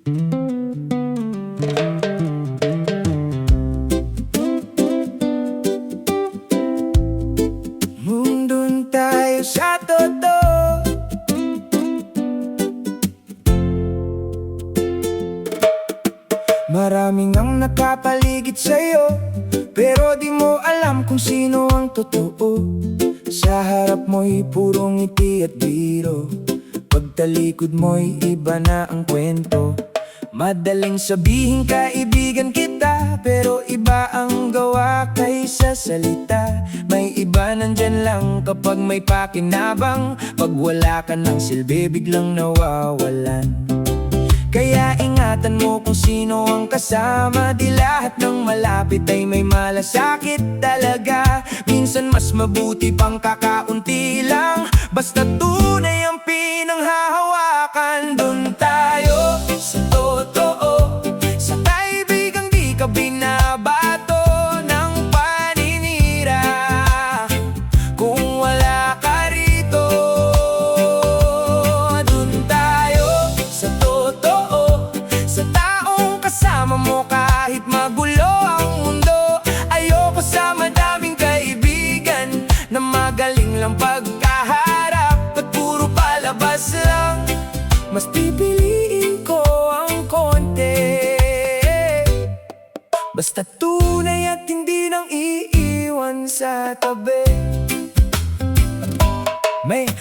Nandun tayo sa totoo. Maraming ang nakapaligid sa'yo, pero di mo alam kung sino ang totoo. Sa harap mo'y puro ngiti at biro, pagtalikod mo'y iba na ang kwento. Madaling sabihin kaibigan kita, pero iba ang gawa kaysa salita. May iba nandyan lang kapag may pakinabang, pag wala ka ng silbi biglang nawawalan. Kaya ingatan mo kung sino ang kasama, di lahat ng malapit ay may malasakit talaga. Minsan mas mabuti pang kakaunti lang, basta tunay ang pinanghahawakan. Dun tayo sa totoo, sa kaibigang di ka binabato ng paninira. Kung wala ka rito, dun tayo sa totoo, sa taong kasama mo kahit magulo ang mundo. Ayoko sa madaming kaibigan na magaling lang pagkaharap at puro palabas lang. Mas pipiliin ko ang konti, basta tunay at hindi nang iiwan sa tabi.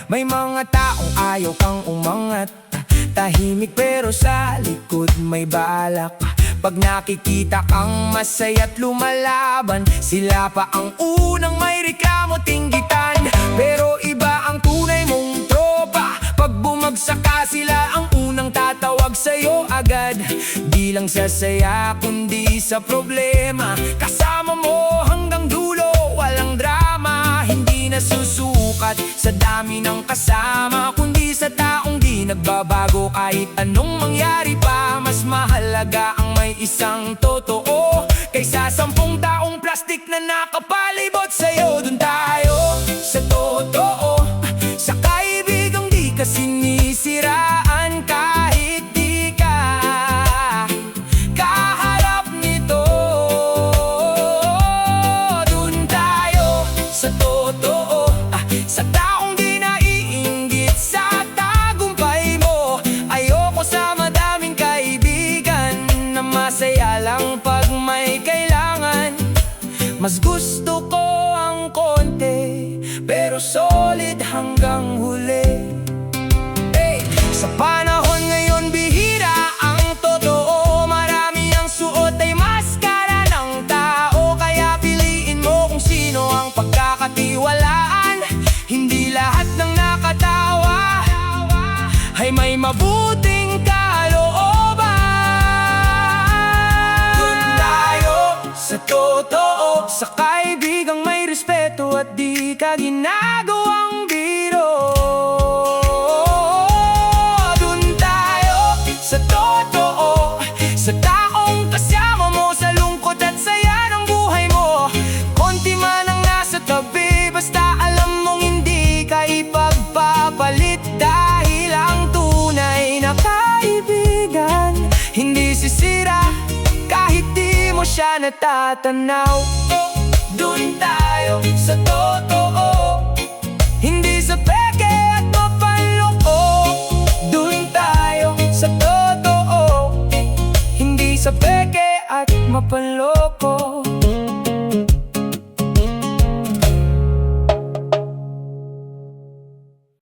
May mga taong ayaw kang umangat, tahimik pero sa likod may balak. Pag nakikita kang masaya't lumalaban, sila pa ang unang may reklamo tinggitan. Pero iba ang tunay mong tropa, pag bumagsak ka sila ang unang tatawag sa'yo agad. Di lang sa saya kundi sa problema, kasama mo hanggang dulo, walang drama. Hindi nasusukat sa dami ng kasama, kundi sa taong di nagbabago kahit anong mangyari pa. Mas mahalaga ang may isang totoo kaysa 10 taong plastik na nakapalibot sa'yo. Dun tayo sa totoo, sa kaibigang di ka sinisiraan kahit di ka kaharap nito. Dun tayo sa totoo, sa taong di naiinggit sa tagumpay mo. Ayoko sa madaming kaibigan na masaya lang pag may kailangan. Mas gusto ko ang konti pero solid hanggang huli. Hey! Sa panahon ngayon bihira ang totoo, marami ang suot ay maskara ng tao. Kaya piliin mo kung sino ang pagkakatiwalaan. Hindi lahat ng nakatawa ay may mabuting kalooban. Dun tayo sa totoo, sa kaibigang may respeto at di ka ginagawang biro. Dun tayo sa totoo, sa taong kasama mo sa lungkot at saya ng buhay mo. Konti man ang nasa tabi, basta alam mong hindi ka ipagpapalit. Dahil ang tunay na kaibigan hindi sisira kahit di mo siya natatanaw. Dun tayo sa totoo, hindi sa peke at mapaloko. Dun tayo sa totoo, hindi sa peke at mapaloko.